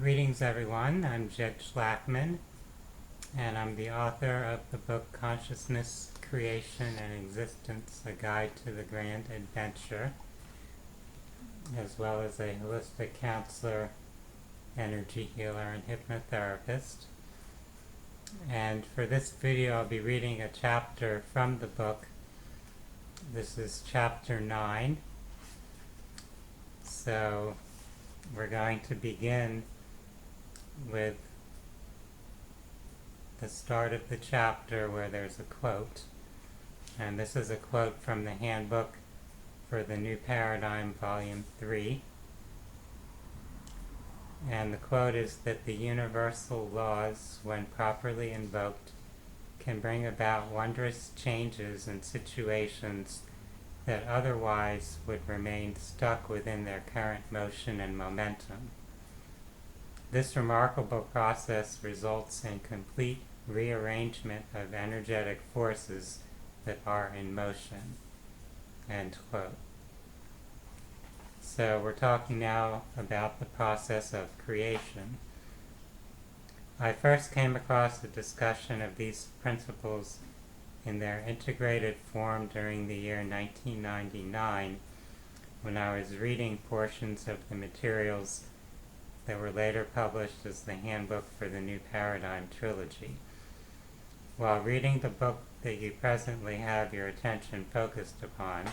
Greetings everyone, I'm Jed Shlackman, and I'm the author of the book Consciousness, Creation, and Existence, A Guide to the Grand Adventure, as well as a holistic counselor, energy healer, and hypnotherapist. And for this video I'll be reading a chapter from the book. This is chapter 9. So we're going to begin with the start of the chapter where there's a quote, and this is a quote from the handbook for the New Paradigm Volume 3, and the quote is that the universal laws, when properly invoked, can bring about wondrous changes in situations that otherwise would remain stuck within their current motion and momentum. This remarkable process results in complete rearrangement of energetic forces that are in motion. End quote. So we're talking now about the process of creation. I first came across a discussion of these principles in their integrated form during the year 1999 when I was reading portions of the materials that were later published as the Handbook for the New Paradigm Trilogy. While reading the book that you presently have your attention focused upon,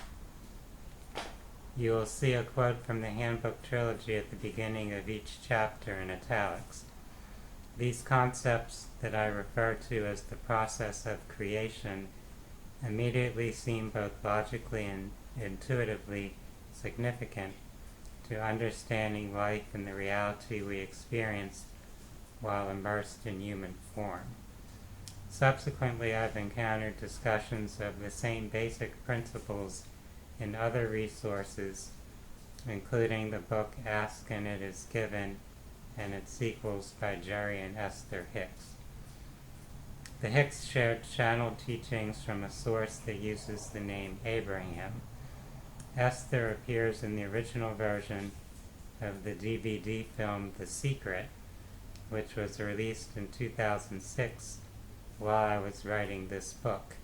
you will see a quote from the Handbook Trilogy at the beginning of each chapter in italics. These concepts that I refer to as the process of creation immediately seem both logically and intuitively significant to understanding life and the reality we experience while immersed in human form. Subsequently, I've encountered discussions of the same basic principles in other resources, including the book Ask and It Is Given and its sequels by Jerry and Esther Hicks. The Hicks shared channeled teachings from a source that uses the name Abraham. Esther appears in the original version of the DVD film The Secret, which was released in 2006 while I was writing this book.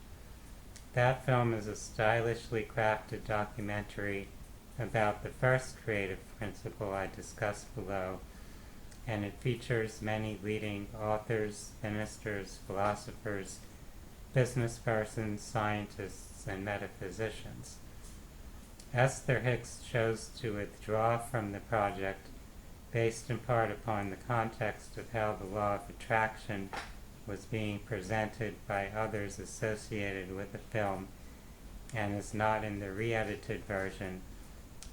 That film is a stylishly crafted documentary about the first creative principle I discussed below, and it features many leading authors, ministers, philosophers, business persons, scientists, and metaphysicians. Esther Hicks chose to withdraw from the project based in part upon the context of how the law of attraction was being presented by others associated with the film and is not in the re-edited version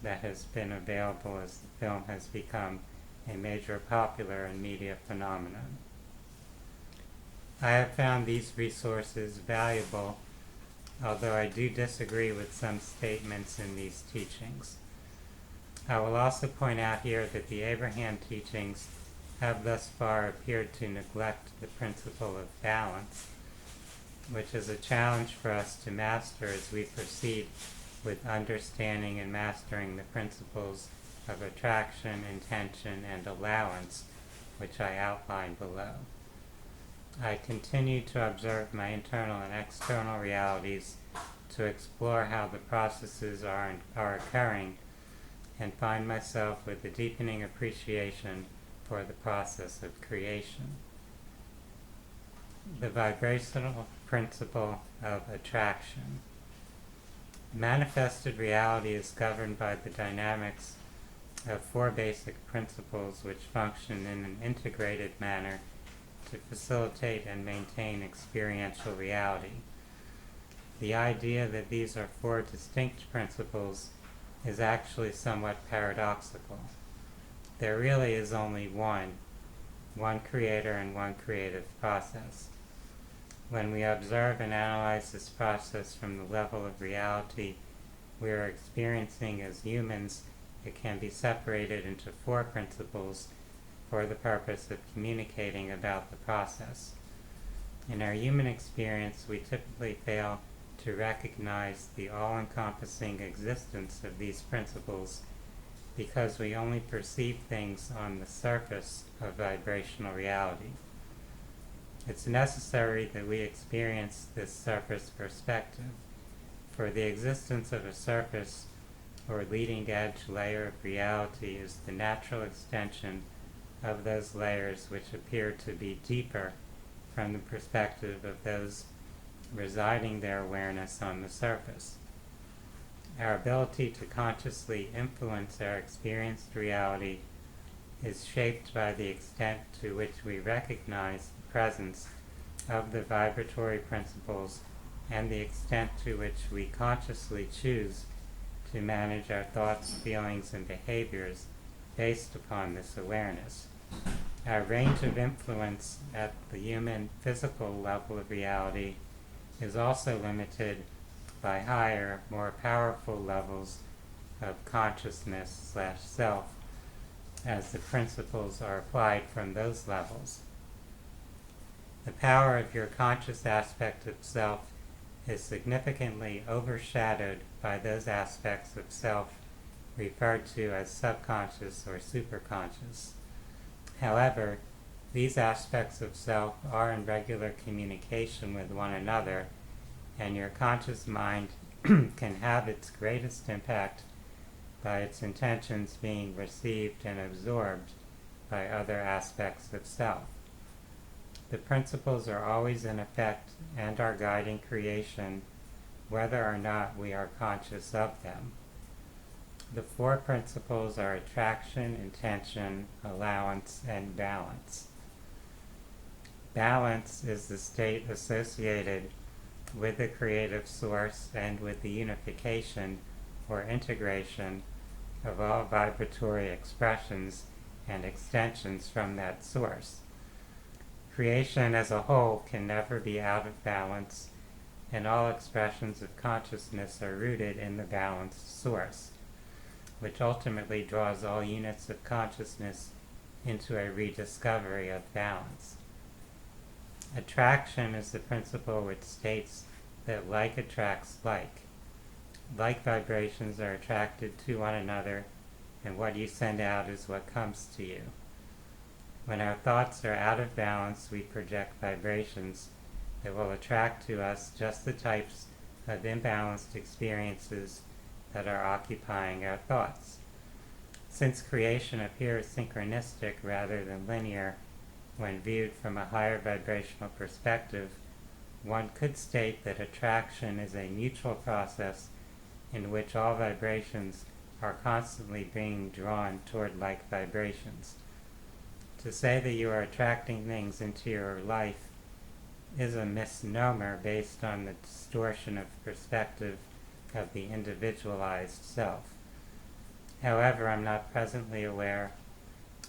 that has been available as the film has become a major popular and media phenomenon. I have found these resources valuable, although I do disagree with some statements in these teachings. I will also point out here that the Abraham teachings have thus far appeared to neglect the principle of balance, which is a challenge for us to master as we proceed with understanding and mastering the principles of attraction, intention, and allowance, which I outline below. I continue to observe my internal and external realities to explore how the processes are occurring and find myself with a deepening appreciation for the process of creation. The vibrational principle of attraction. Manifested reality is governed by the dynamics of four basic principles which function in an integrated manner to facilitate and maintain experiential reality. The idea that these are four distinct principles is actually somewhat paradoxical. There really is only one creator and one creative process. When we observe and analyze this process from the level of reality we are experiencing as humans, it can be separated into four principles for the purpose of communicating about the process. In our human experience, we typically fail to recognize the all-encompassing existence of these principles because we only perceive things on the surface of vibrational reality. It's necessary that we experience this surface perspective, for the existence of a surface or leading edge layer of reality is the natural extension of those layers which appear to be deeper from the perspective of those residing their awareness on the surface. Our ability to consciously influence our experienced reality is shaped by the extent to which we recognize the presence of the vibratory principles and the extent to which we consciously choose to manage our thoughts, feelings, and behaviors based upon this awareness. Our range of influence at the human physical level of reality is also limited by higher, more powerful levels of consciousness/self, as the principles are applied from those levels. The power of your conscious aspect of self is significantly overshadowed by those aspects of self referred to as subconscious or superconscious. However, these aspects of self are in regular communication with one another, and your conscious mind can have its greatest impact by its intentions being received and absorbed by other aspects of self. The principles are always in effect and are guiding creation, whether or not we are conscious of them. The four principles are attraction, intention, allowance, and balance. Balance is the state associated with the creative source and with the unification or integration of all vibratory expressions and extensions from that source. Creation as a whole can never be out of balance, and all expressions of consciousness are rooted in the balanced source, which ultimately draws all units of consciousness into a rediscovery of balance. Attraction is the principle which states that like attracts like. Like vibrations are attracted to one another, and what you send out is what comes to you. When our thoughts are out of balance, we project vibrations that will attract to us just the types of imbalanced experiences that are occupying our thoughts. Since creation appears synchronistic rather than linear when viewed from a higher vibrational perspective, one could state that attraction is a mutual process in which all vibrations are constantly being drawn toward like vibrations. To say that you are attracting things into your life is a misnomer based on the distortion of perspective of the individualized self. However, I'm not presently aware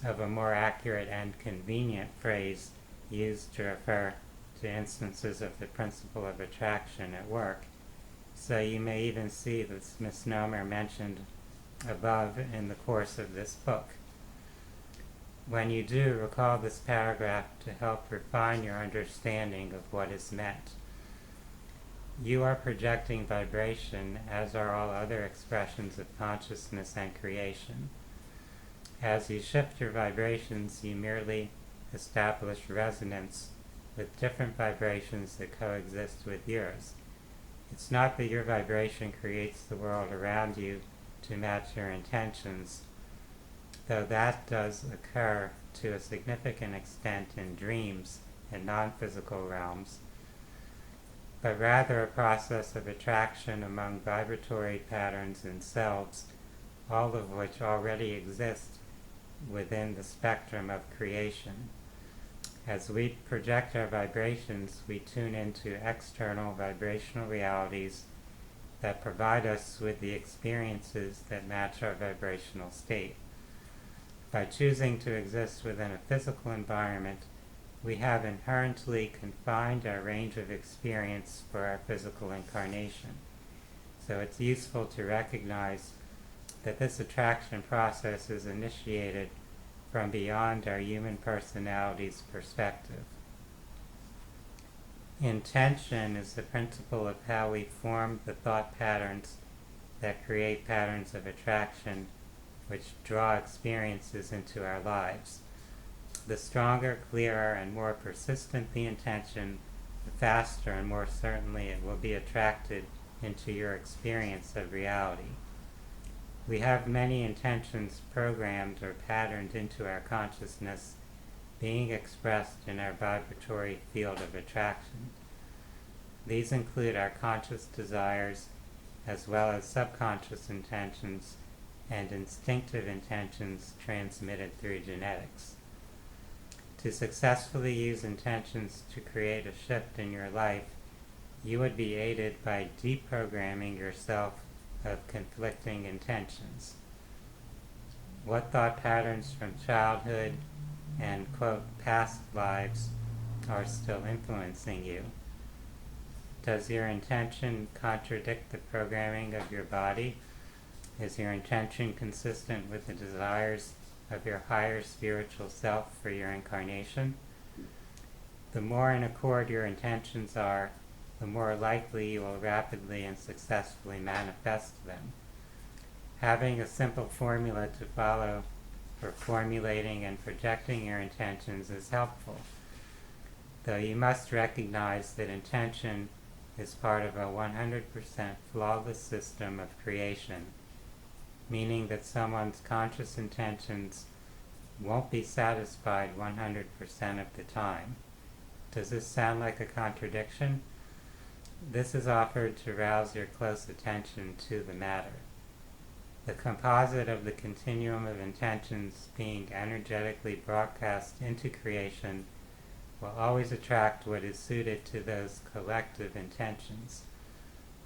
of a more accurate and convenient phrase used to refer to instances of the principle of attraction at work, so you may even see this misnomer mentioned above in the course of this book. When you do, recall this paragraph to help refine your understanding of what is meant. You are projecting vibration, as are all other expressions of consciousness and creation. As you shift your vibrations, you merely establish resonance with different vibrations that coexist with yours. It's not that your vibration creates the world around you to match your intentions, though that does occur to a significant extent in dreams and non-physical realms, but rather a process of attraction among vibratory patterns and selves, all of which already exist within the spectrum of creation. As we project our vibrations, we tune into external vibrational realities that provide us with the experiences that match our vibrational state. By choosing to exist within a physical environment, we have inherently confined our range of experience for our physical incarnation. So it's useful to recognize that this attraction process is initiated from beyond our human personality's perspective. Intention is the principle of how we form the thought patterns that create patterns of attraction which draw experiences into our lives. The stronger, clearer, and more persistent the intention, the faster and more certainly it will be attracted into your experience of reality. We have many intentions programmed or patterned into our consciousness, being expressed in our vibratory field of attraction. These include our conscious desires, as well as subconscious intentions and instinctive intentions transmitted through genetics. To successfully use intentions to create a shift in your life, you would be aided by deprogramming yourself of conflicting intentions. What thought patterns from childhood and, quote, past lives are still influencing you? Does your intention contradict the programming of your body? Is your intention consistent with the desires of your higher spiritual self for your incarnation? The more in accord your intentions are, the more likely you will rapidly and successfully manifest them. Having a simple formula to follow for formulating and projecting your intentions is helpful, though you must recognize that intention is part of a 100% flawless system of creation, meaning that someone's conscious intentions won't be satisfied 100% of the time. Does this sound like a contradiction? This is offered to rouse your close attention to the matter. The composite of the continuum of intentions being energetically broadcast into creation will always attract what is suited to those collective intentions.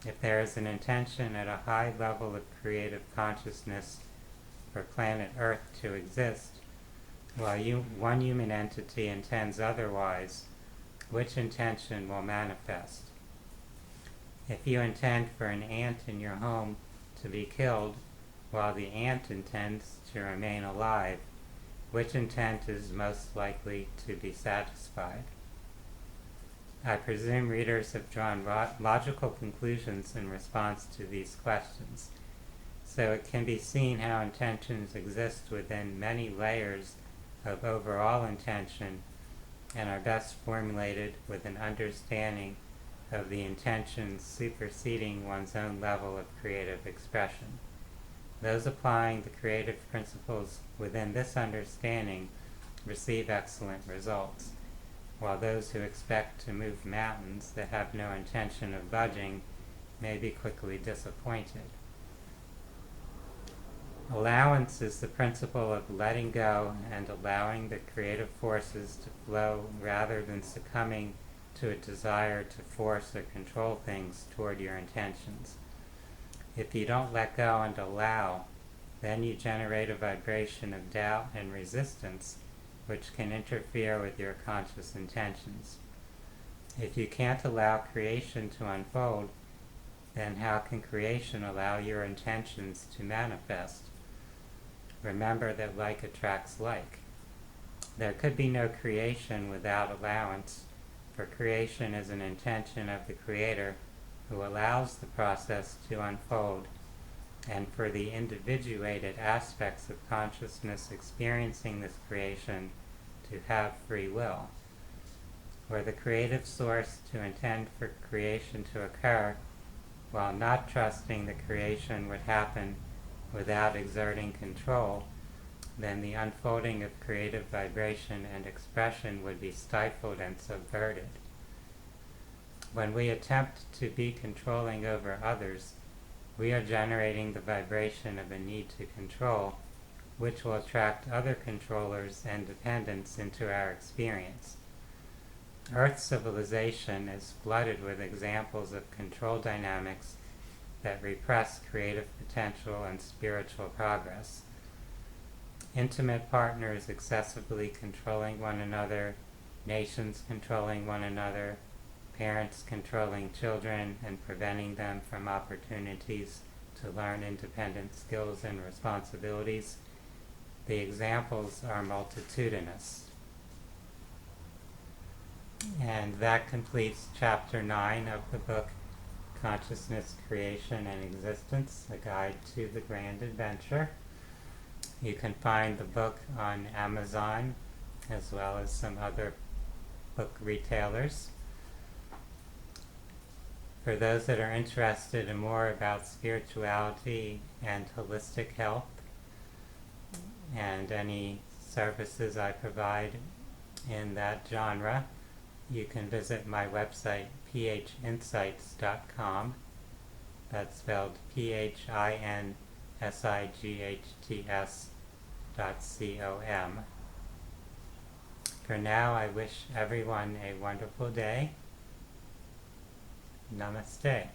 If there is an intention at a high level of creative consciousness for planet Earth to exist, while one human entity intends otherwise, which intention will manifest? If you intend for an ant in your home to be killed, while the ant intends to remain alive, which intent is most likely to be satisfied? I presume readers have drawn logical conclusions in response to these questions, so it can be seen how intentions exist within many layers of overall intention and are best formulated with an understanding of the intentions superseding one's own level of creative expression. Those applying the creative principles within this understanding receive excellent results, while those who expect to move mountains that have no intention of budging may be quickly disappointed. Allowance is the principle of letting go and allowing the creative forces to flow rather than succumbing to a desire to force or control things toward your intentions. If you don't let go and allow, then you generate a vibration of doubt and resistance which can interfere with your conscious intentions. If you can't allow creation to unfold, then how can creation allow your intentions to manifest? Remember that like attracts like. There could be no creation without allowance, for creation is an intention of the Creator who allows the process to unfold, and for the individuated aspects of consciousness experiencing this creation to have free will. Were the creative source to intend for creation to occur, while not trusting that creation would happen without exerting control, then the unfolding of creative vibration and expression would be stifled and subverted. When we attempt to be controlling over others, we are generating the vibration of a need to control, which will attract other controllers and dependents into our experience. Earth civilization is flooded with examples of control dynamics that repress creative potential and spiritual progress. Intimate partners excessively controlling one another, nations controlling one another, parents controlling children and preventing them from opportunities to learn independent skills and responsibilities. The examples are multitudinous. And that completes Chapter 9 of the book Consciousness, Creation, and Existence, A Guide to the Grand Adventure. You can find the book on Amazon as well as some other book retailers. For those that are interested in more about spirituality and holistic health and any services I provide in that genre, you can visit my website phinsights.com. That's spelled PHINSIGHTS.com. For now, I wish everyone a wonderful day. Namaste.